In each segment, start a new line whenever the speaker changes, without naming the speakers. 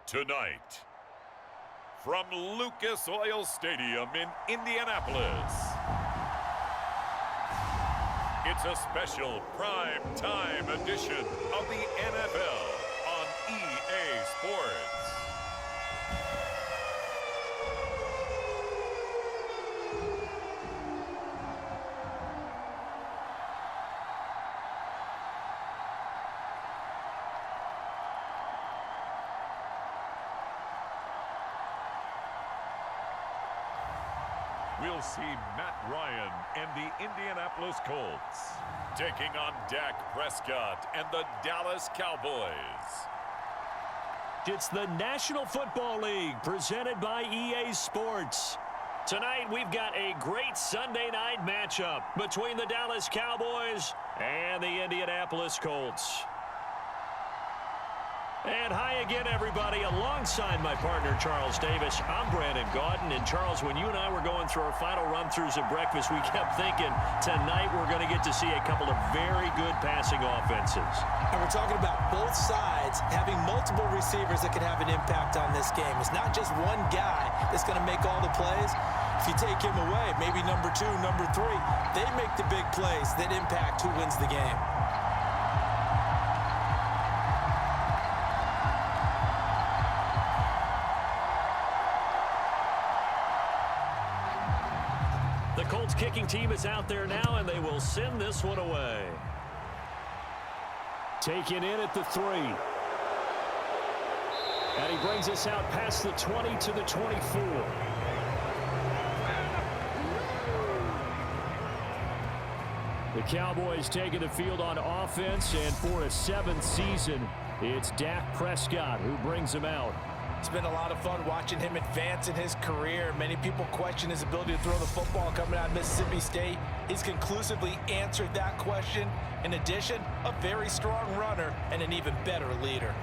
Tonight, from Lucas Oil Stadium in Indianapolis, it's a special prime time edition of the NFL on EA Sports. We'll see Matt Ryan and the Indianapolis Colts taking on Dak Prescott and the Dallas Cowboys.
It's the National Football League presented by EA Sports. Tonight we've got a great Sunday night matchup between the Dallas Cowboys and the Indianapolis Colts. And hi again, everybody. Alongside my partner, Charles Davis, I'm Brandon Gaudin. And, Charles, when you and I were going through our final run-throughs of breakfast, we kept thinking tonight we're going to get to see a couple of very good passing offenses.
And we're talking about both sides having multiple receivers that can have an impact on this game. It's not just one guy that's going to make all the plays. If you take him away, maybe number 2, number 3, they make the big plays that impact who wins the game.
The Colts kicking team is out there now, and they will send this one away. Taken in at the 3. And he brings us out past the 20 to the 24. The Cowboys taking the field on offense, and for a 7th season, it's Dak Prescott who brings them out.
It's been a lot of fun watching him advance in his career. Many people question his ability to throw the football coming out of Mississippi State. He's conclusively answered that question. In addition, a very strong runner and an even better leader.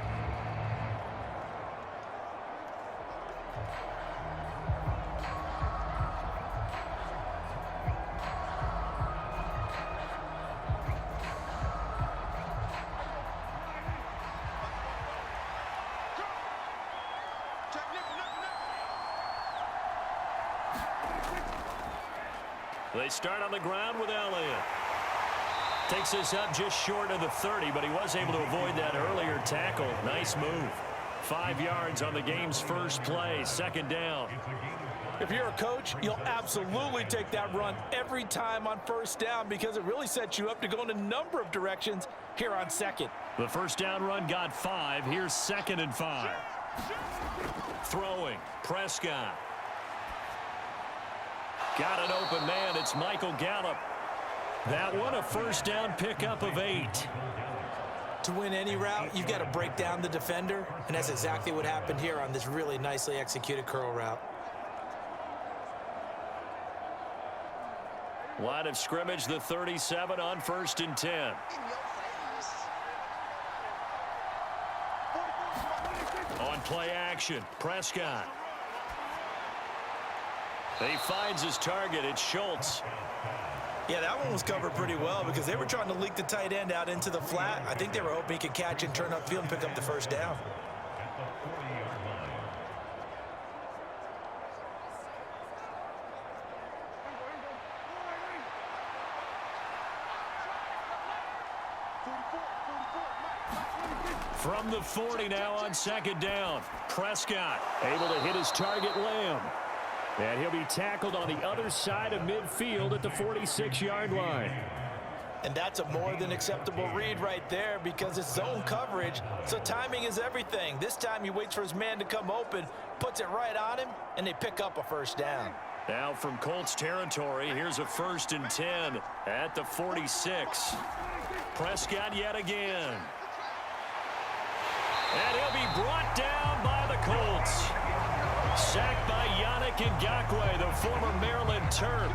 They start on the ground with Elliott. Takes this up just short of the 30, but he was able to avoid that earlier tackle. Nice move. 5 yards on the game's first play, 2nd down.
If you're a coach, you'll absolutely take that run every time on 1st down because it really sets you up to go in a number of directions here on 2nd.
The 1st down run got 5. Here's 2nd and 5. Throwing, Prescott. Got an open man. It's Michael Gallup. That one a 1st down pickup of 8.
To win any route, you've got to break down the defender, and that's exactly what happened here on this really nicely executed curl route.
Line of scrimmage, the 37 on 1st and 10. On play action, Prescott. He finds his target. It's Schultz.
Yeah, that one was covered pretty well because they were trying to leak the tight end out into the flat. I think they were hoping he could catch and turn upfield and pick up the 1st down.
From the 40 now on 2nd down. Prescott able to hit his target, Lamb. And he'll be tackled on the other side of midfield at the 46-yard line.
And that's a more than acceptable read right there because it's zone coverage, so timing is everything. This time he waits for his man to come open, puts it right on him, and they pick up a 1st down.
Now from Colts territory, here's a 1st and 10 at the 46. Prescott yet again. And he'll be brought down by the Colts. Sacked by Yannick Ngakoue, the former Maryland Terp.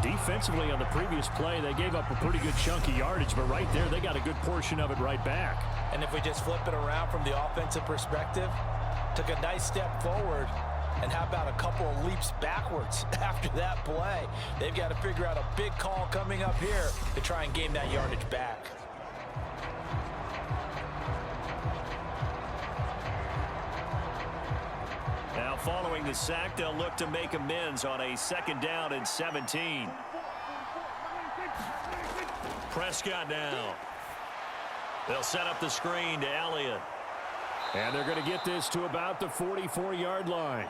Defensively on the previous play, they gave up a pretty good chunk of yardage, but right there, they got a good portion of it right back.
And if we just flip it around from the offensive perspective, took a nice step forward, and how about a couple of leaps backwards after that play? They've got to figure out a big call coming up here to try and gain that yardage back.
following the sack, they'll look to make amends on a 2nd down and 17. Prescott now. They'll set up the screen to Elliott.
And they're going to get this to about the 44-yard line.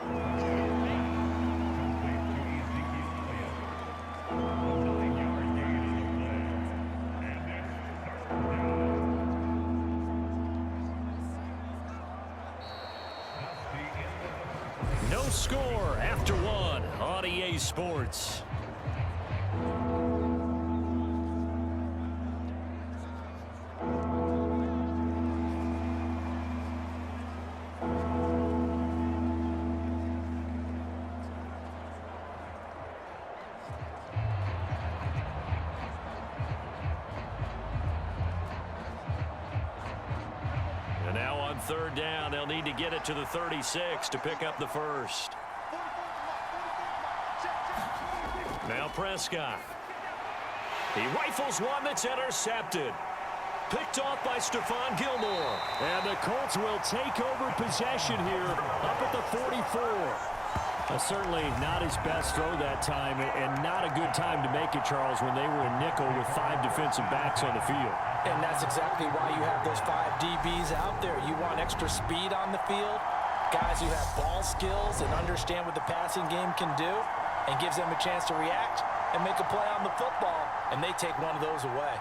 No score after 1 on EA Sports. And now on 3rd down, they'll need to get it to the 36 to pick up the first. Now Prescott. He rifles one that's intercepted. Picked off by Stephon Gilmore.
And the Colts will take over possession here up at the 44. Certainly not his best throw that time, and not a good time to make it, Charles, when they were in nickel with 5 defensive backs on the field.
And that's exactly why you have those 5 DBs out there. You want extra speed on the field, guys who have ball skills and understand what the passing game can do, and gives them a chance to react and make a play on the football, and they take one of those away.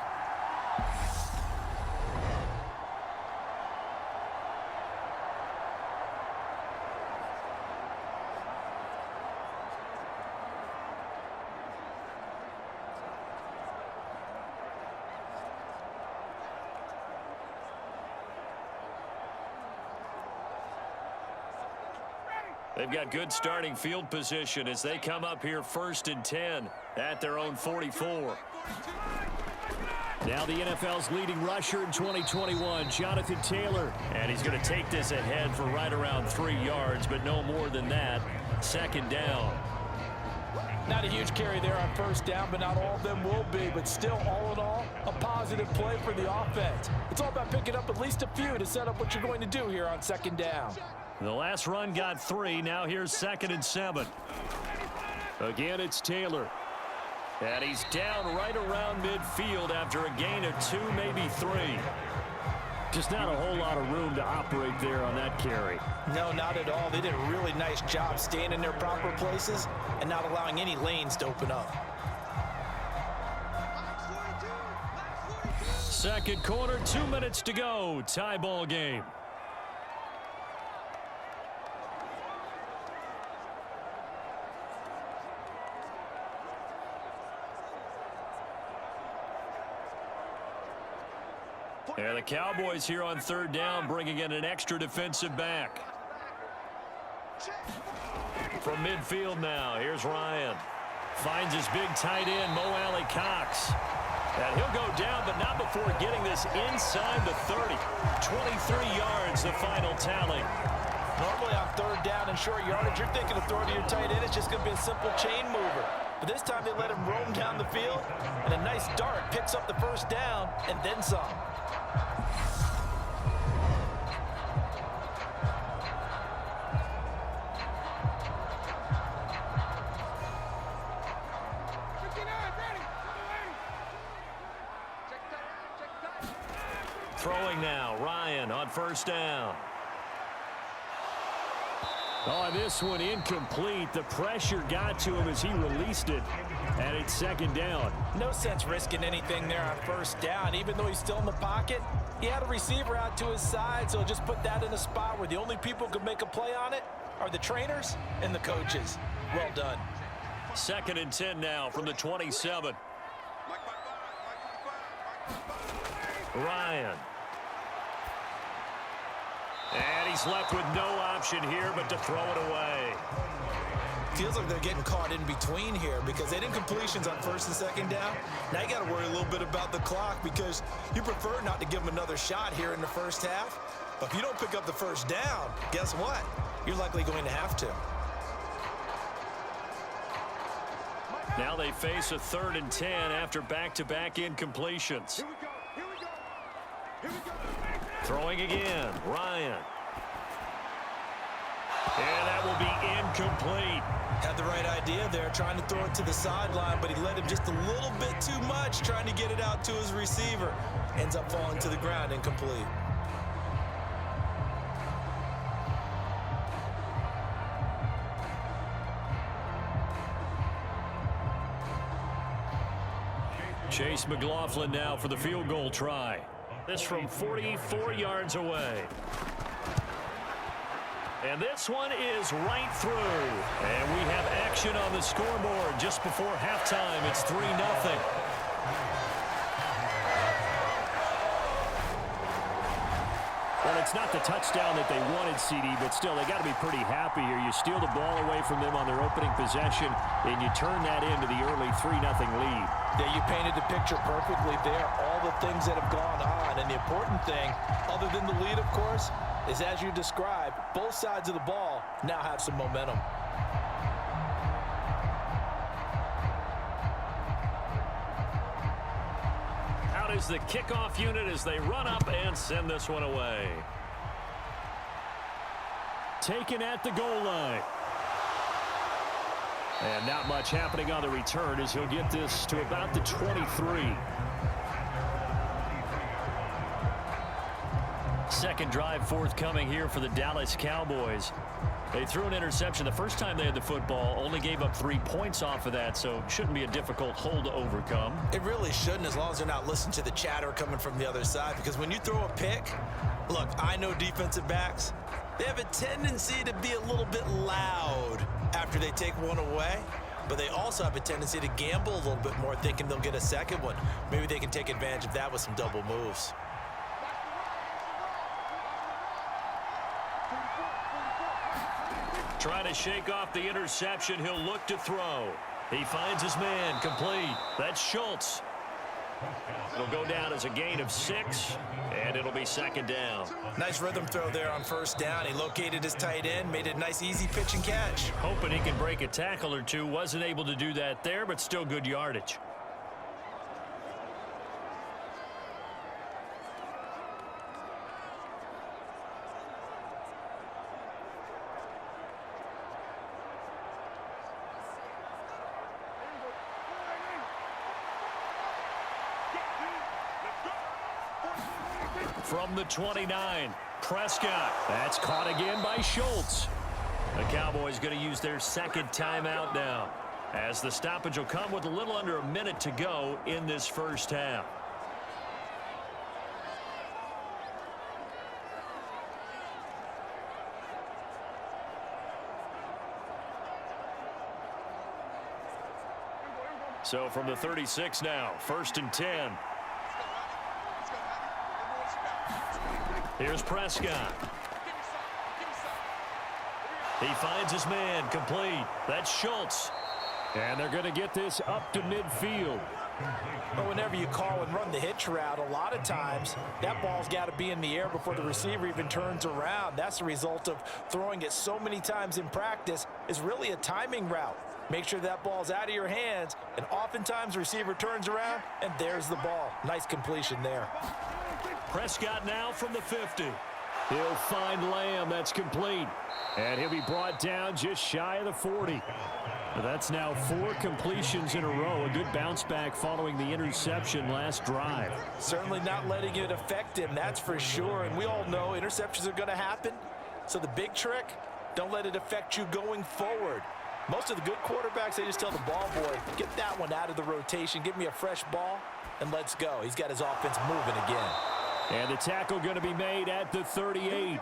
They've got good starting field position as they come up here 1st and 10 at their own 44.
Now the NFL's leading rusher in 2021, Jonathan Taylor.
And he's going to take this ahead for right around 3 yards, but no more than that. 2nd down.
Not a huge carry there on 1st down, but not all of them will be. But still, all in all, a positive play for the offense. It's all about picking up at least a few to set up what you're going to do here on 2nd down.
The last run got 3. Now here's 2nd and 7.
Again, it's Taylor.
And he's down right around midfield after a gain of 2, maybe 3.
Just not a whole lot of room to operate there on that carry.
No, not at all. They did a really nice job staying in their proper places and not allowing any lanes to open up.
2nd quarter, 2 minutes to go. Tie ball game. And the Cowboys here on 3rd down, bringing in an extra defensive back. From midfield now, here's Ryan. Finds his big tight end, Mo Alley Cox. And he'll go down, but not before getting this inside the 30. 23 yards, the final tally.
Normally on 3rd down and short yardage, you're thinking of throwing to your tight end. It's just going to be a simple chain mover. But this time they let him roam down the field, and a nice dart picks up the 1st down and then some.
Throwing now, Ryan on 1st down.
Oh, this one incomplete. The pressure got to him as he released it, and it's 2nd down.
No sense risking anything there on 1st down. Even though he's still in the pocket, he had a receiver out to his side, so just put that in a spot where the only people who can make a play on it are the trainers and the coaches. Well done.
2nd and 10 now from the 27. Ryan. And he's left with no option here but to throw it away.
Feels like they're getting caught in between here because they didn't completions on 1st and 2nd down. Now you got to worry a little bit about the clock because you prefer not to give them another shot here in the 1st half. But if you don't pick up the 1st down, guess what? You're likely going to have to.
Now they face a 3rd and 10 after back-to-back incompletions. Throwing again, Ryan. And that will be incomplete.
Had the right idea there, trying to throw it to the sideline, but he led him just a little bit too much, trying to get it out to his receiver. Ends up falling to the ground, incomplete.
Chase McLaughlin now for the field goal try. This from 44 yards away. And this one is right through. And we have action on the scoreboard just before halftime. It's 3-0. Well, it's not the touchdown that they wanted, CD, but still, they got to be pretty happy here. You steal the ball away from them on their opening possession, and you turn that into the early 3-0 lead.
Yeah, you painted the picture perfectly there. All the things that have gone on, and the important thing, other than the lead, of course, is as you described, both sides of the ball now have some momentum.
Out is the kickoff unit as they run up and send this one away. Taken at the goal line. And not much happening on the return as he'll get this to about the 23. Second drive forthcoming here for the Dallas Cowboys. They threw an interception the first time they had the football, only gave up 3 points off of that, so shouldn't be a difficult hole to overcome.
It really shouldn't, as long as they're not listening to the chatter coming from the other side, because when you throw a pick, look, I know defensive backs, they have a tendency to be a little bit loud after they take one away, but they also have a tendency to gamble a little bit more, thinking they'll get a second one. Maybe they can take advantage of that with some double moves.
Trying to shake off the interception, he'll look to throw. He finds his man, complete. That's Schultz. It'll go down as a gain of 6, and it'll be second down.
Nice rhythm throw there on first down. He located his tight end, made it a nice, easy pitch and catch.
Hoping he can break a tackle or two. Wasn't able to do that there, but still good yardage. From the 29, Prescott. That's caught again by Schultz. The Cowboys going to use their second timeout now, as the stoppage will come with a little under a minute to go in this first half. So from the 36 now, 1st and 10. Here's Prescott. He finds his man, complete. That's Schultz. And they're going to get this up to midfield.
But whenever you call and run the hitch route, a lot of times that ball's got to be in the air before the receiver even turns around. That's the result of throwing it so many times in practice. Is really a timing route. Make sure that ball's out of your hands, and oftentimes the receiver turns around, and there's the ball. Nice completion there.
Prescott now from the 50. He'll find Lamb. That's complete. And he'll be brought down just shy of the 40. That's now 4 completions in a row. A good bounce back following the interception last drive.
Certainly not letting it affect him, that's for sure. And we all know interceptions are going to happen. So the big trick, don't let it affect you going forward. Most of the good quarterbacks, they just tell the ball boy, get that one out of the rotation, give me a fresh ball, and let's go. He's got his offense moving again.
And the tackle going to be made at the 38.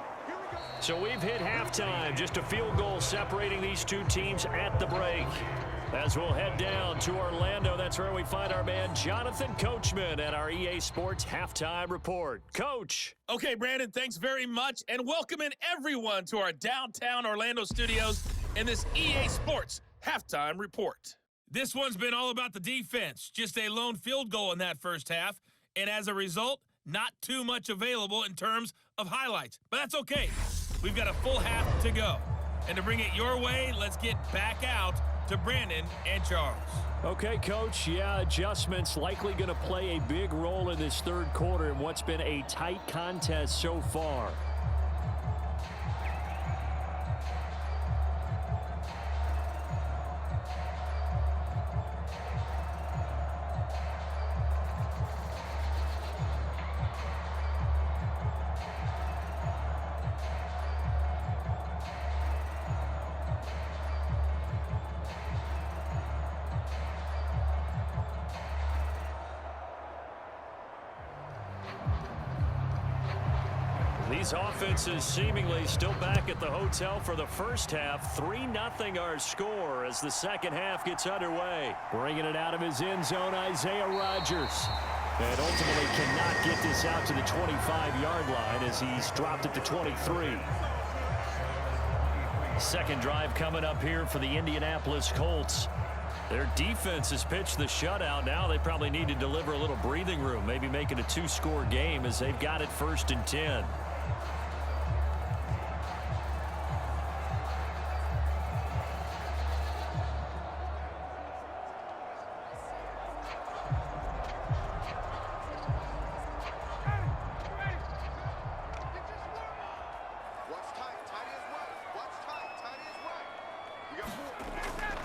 So we've hit halftime. Just a field goal separating these two teams at the break. As we'll head down to Orlando, that's where we find our man Jonathan Coachman at our EA Sports Halftime Report. Coach.
Okay, Brandon, thanks very much. And welcome in everyone to our downtown Orlando studios in this EA Sports Halftime Report. This one's been all about the defense. Just a lone field goal in that first half. And as a result, not too much available in terms of highlights. But that's okay. We've got a full half to go. And to bring it your way, let's get back out to Brandon and Charles.
Okay, Coach. Yeah, adjustments likely going to play a big role in this third quarter in what's been a tight contest so far. These offenses seemingly still back at the hotel for the first half. 3-0 our score as the second half gets underway. Bringing it out of his end zone, Isaiah Rodgers. And ultimately cannot get this out to the 25-yard line as he's dropped it to 23. Second drive coming up here for the Indianapolis Colts. Their defense has pitched the shutout. Now they probably need to deliver a little breathing room, maybe make it a 2-score game as they've got it 1st and 10.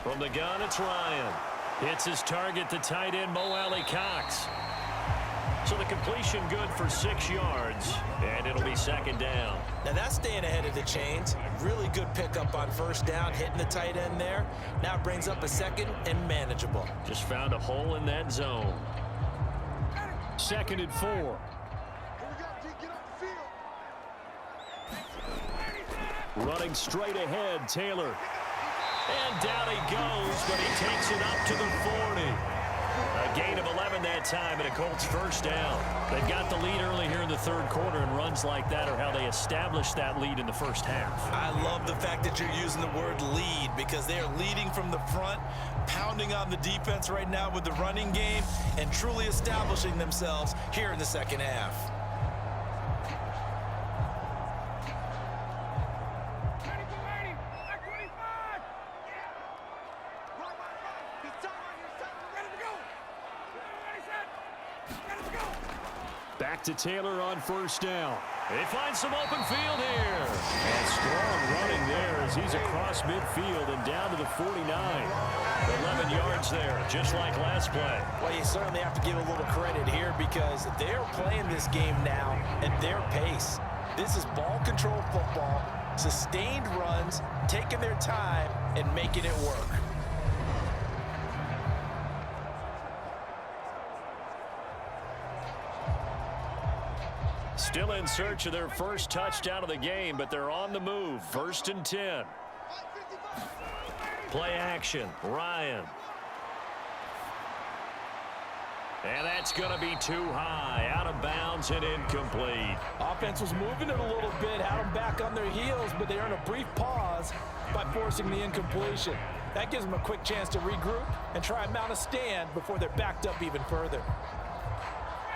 From the gun, it's Ryan. Hits his target, the tight end, Mo Alley-Cox. So the completion good for 6 yards, and it'll be second down.
Now that's staying ahead of the chains. Really good pickup on first down, hitting the tight end there. Now it brings up a second and manageable.
Just found a hole in that zone.
2nd and 4. Running straight ahead, Taylor.
And down he goes, but he takes it up to the 40. A gain of 11 that time and a Colts first down. They've got the lead early here in the third quarter, and runs like that are how they establish that lead in the first half.
I love the fact that you're using the word lead because they are leading from the front, pounding on the defense right now with the running game, and truly establishing themselves here in the second half.
Back to Taylor on first down.
They find some open field here.
And strong running there as he's across midfield and down to the 49.
11 yards there, just like last play.
Well, you certainly have to give a little credit here because they're playing this game now at their pace. This is ball control football, sustained runs, taking their time, and making it work.
Still in search of their first touchdown of the game, but they're on the move. 1st and 10. Play action. Ryan. And that's going to be too high. Out of bounds and incomplete.
Offense was moving it a little bit, had them back on their heels, but they earned a brief pause by forcing the incompletion. That gives them a quick chance to regroup and try and mount a stand before they're backed up even further.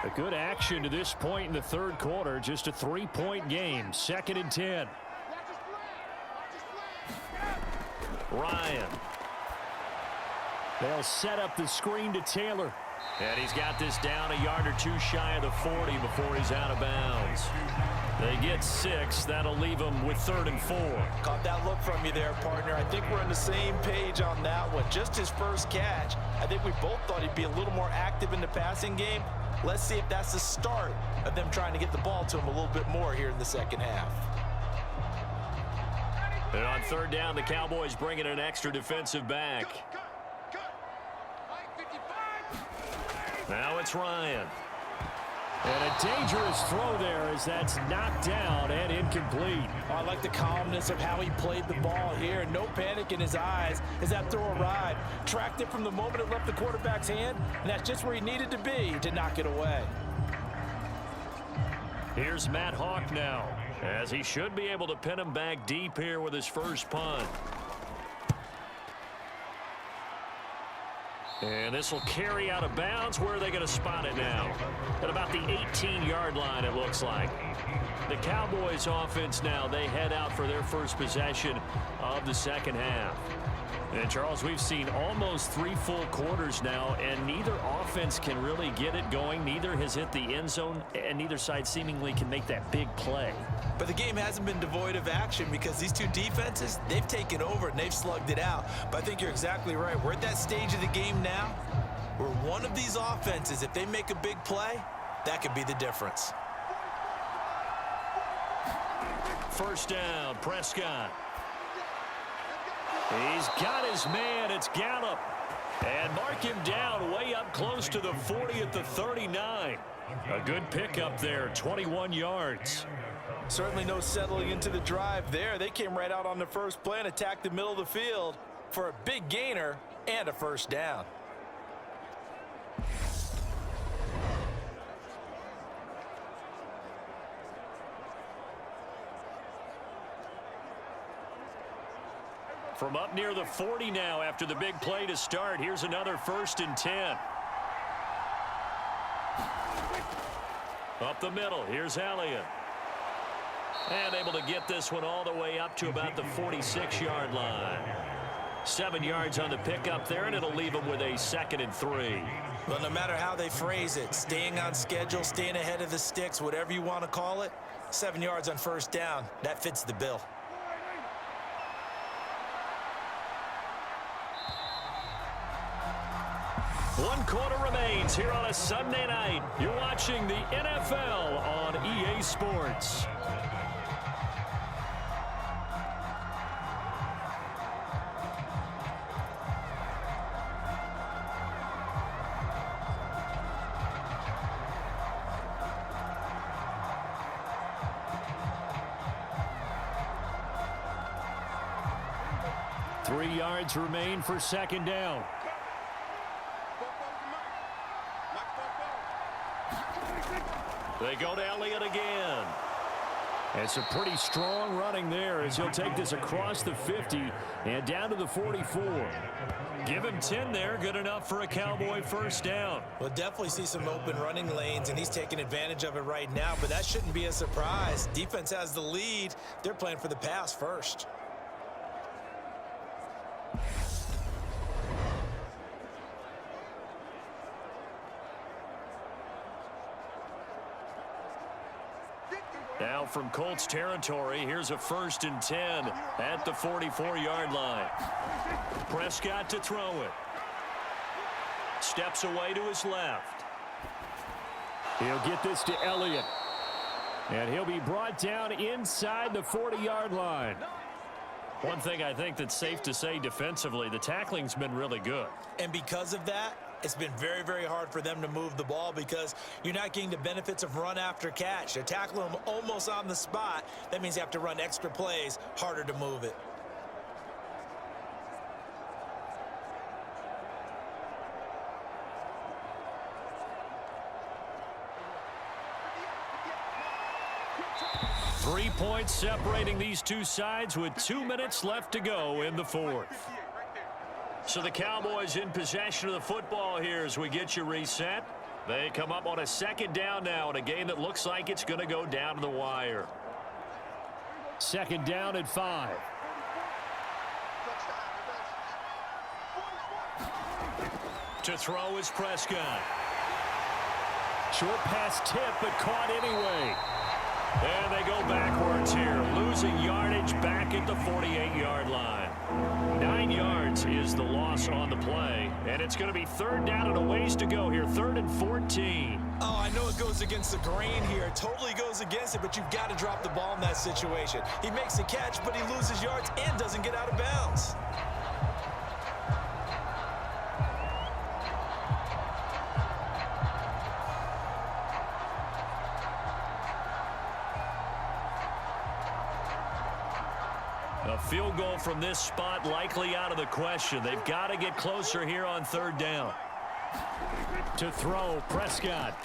A good action to this point in the third quarter. Just a 3-point game. 2nd and 10.
Ryan.
They'll set up the screen to Taylor.
And he's got this down a yard or two shy of the 40 before he's out of bounds. They get 6. That'll leave them with 3rd and 4.
Caught that look from you there, partner. I think we're on the same page on that one. Just his first catch. I think we both thought he'd be a little more active in the passing game. Let's see if that's the start of them trying to get the ball to him a little bit more here in the second half.
And on 3rd down, the Cowboys bring in an extra defensive back. Now it's Ryan.
And a dangerous throw there as that's knocked down and incomplete.
Oh, I like the calmness of how he played the ball here. No panic in his eyes as that throw arrived. Tracked it from the moment it left the quarterback's hand, and that's just where he needed to be to knock it away.
Here's Matt Hawk now, as he should be able to pin him back deep here with his first punt. And this will carry out of bounds. Where are they going to spot it now? At about the 18-yard line, it looks like. The Cowboys offense now, they head out for their first possession of the second half. And, Charles, we've seen almost 3 full quarters now, and neither offense can really get it going. Neither has hit the end zone, and neither side seemingly can make that big play.
But the game hasn't been devoid of action because these two defenses, they've taken over and they've slugged it out. But I think you're exactly right. We're at that stage of the game now where one of these offenses, if they make a big play, that could be the difference.
First down, Prescott. He's got his man. It's Gallup. And mark him down way up close to the 40 at the 39. A good pickup there, 21 yards.
Certainly no settling into the drive there. They came right out on the first play and attacked the middle of the field for a big gainer and a first down.
From up near the 40 now after the big play to start. Here's another 1st and 10. Up the middle. Here's Elliott. And able to get this one all the way up to about the 46-yard line. 7 yards on the pickup there, and it'll leave them with a 2nd and 3.
Well, no matter how they phrase it, staying on schedule, staying ahead of the sticks, whatever you want to call it, 7 yards on first down, that fits the bill.
One quarter remains here on a Sunday night. You're watching the NFL on EA Sports. Three yards remain for 2nd down. They go to Elliott again. It's a pretty strong running there as he'll take this across the 50 and down to the 44. Give him 10 there. Good enough for a Cowboy first down.
We'll definitely see some open running lanes, and he's taking advantage of it right now, but that shouldn't be a surprise. Defense has the lead. They're playing for the pass first.
Now from Colts territory, here's a 1st and 10 at the 44-yard line. Prescott to throw it. Steps away to his left.
He'll get this to Elliott. And he'll be brought down inside the 40-yard line.
One thing I think that's safe to say defensively, the tackling's been really good.
And because of that, it's been very, very hard for them to move the ball because you're not getting the benefits of run after catch. They're tackling them almost on the spot. That means you have to run extra plays, harder to move it.
Three points separating these two sides with 2 minutes left to go in the 4th. So the Cowboys in possession of the football here as we get you reset. They come up on a 2nd down now in a game that looks like it's going to go down to the wire.
2nd down at 5.
To throw is Prescott.
Short pass tip, but caught anyway.
And they go backwards here, losing yardage back at the 48-yard line. 9 yards is the loss on the play, and it's going to be 3rd down and a ways to go here, 3rd and 14.
Oh, I know it goes against the grain here. It totally goes against it, but you've got to drop the ball in that situation. He makes a catch, but he loses yards and doesn't get out of bounds.
A field goal from this spot likely out of the question. They've got to get closer here on 3rd down.
To throw, Prescott.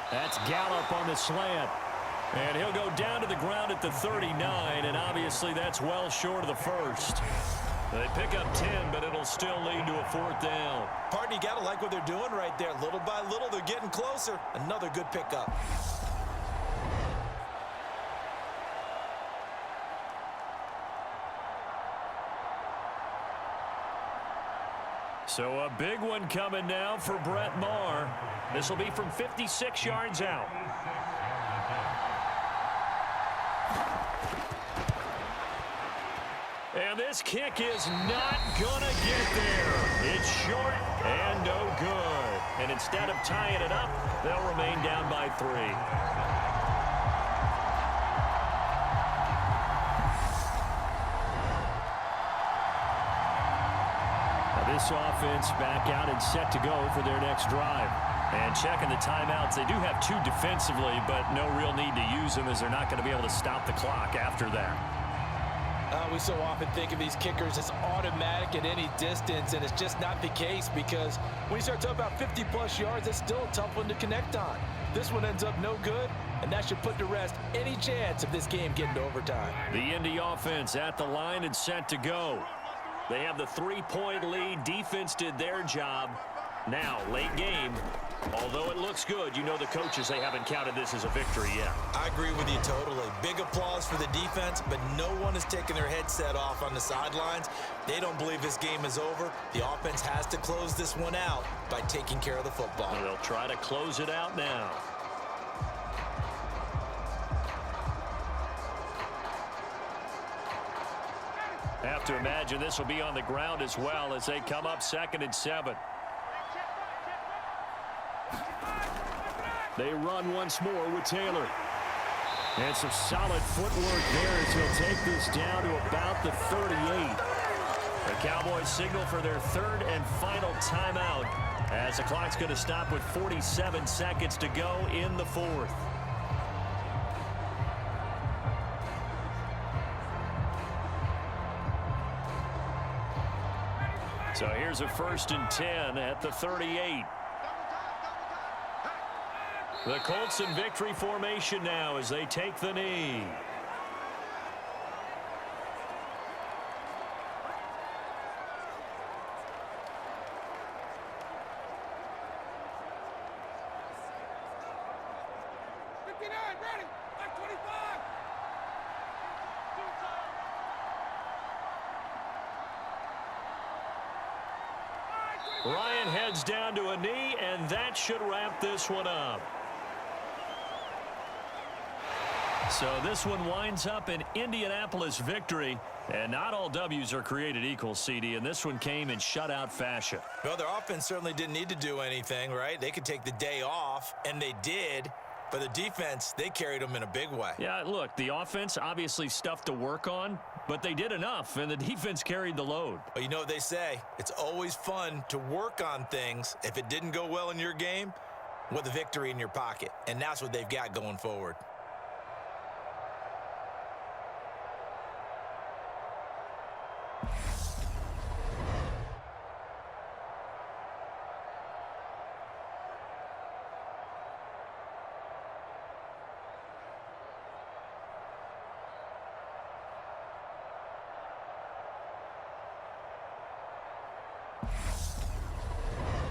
That's Gallup on the slant.
And he'll go down to the ground at the 39, and obviously that's well short of the 1st. They pick up 10, but it'll still lead to a 4th down.
Partner, you got to like what they're doing right there. Little by little, they're getting closer. Another good pickup.
So a big one coming now for Brett Maher. This will be from 56 yards out. And this kick is not gonna get there. It's short and no good. And instead of tying it up, they'll remain down by 3.
This offense back out and set to go for their next drive.
And checking the timeouts, they do have 2 defensively, but no real need to use them as they're not going to be able to stop the clock after that.
We so often think of these kickers as automatic at any distance, and it's just not the case because when you start talking about 50-plus yards, it's still a tough one to connect on. This one ends up no good, and that should put to rest any chance of this game getting to overtime.
The Indy offense at the line and set to go. They have the 3-point lead. Defense did their job. Now, late game, although it looks good, you know the coaches, they haven't counted this as a victory yet.
I agree with you totally. Big applause for the defense, but no one is taking their headset off on the sidelines. They don't believe this game is over. The offense has to close this one out by taking care of the football.
They'll try to close it out now. I have to imagine this will be on the ground as well as they come up 2nd and 7. They run once more with Taylor. And some solid footwork there as he'll take this down to about the 38. The Cowboys signal for their 3rd and final timeout as the clock's going to stop with 47 seconds to go in the 4th. So here's a 1st and 10 at the 38. The Colts in victory formation now as they take the knee. Ryan heads down to a knee, and that should wrap this one up. So this one winds up an Indianapolis victory, and not all W's are created equal, CD, and this one came in shutout fashion.
Well, their offense certainly didn't need to do anything, right? They could take the day off, and they did. But the defense, they carried them in a big way.
Yeah, look, the offense, obviously stuff to work on, but they did enough, and the defense carried the load.
Well, you know what they say. It's always fun to work on things. If it didn't go well in your game, with a victory in your pocket. And that's what they've got going forward.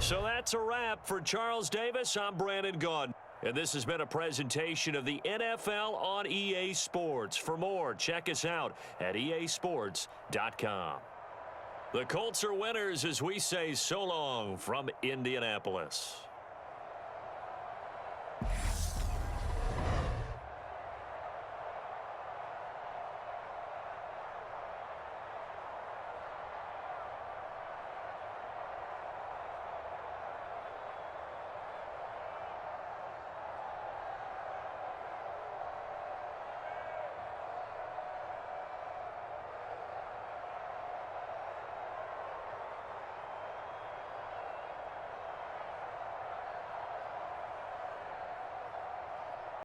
So that's a wrap for Charles Davis. I'm Brandon Gaudin. And this has been a presentation of the NFL on EA Sports. For more, check us out at easports.com. The Colts are winners as we say so long from Indianapolis.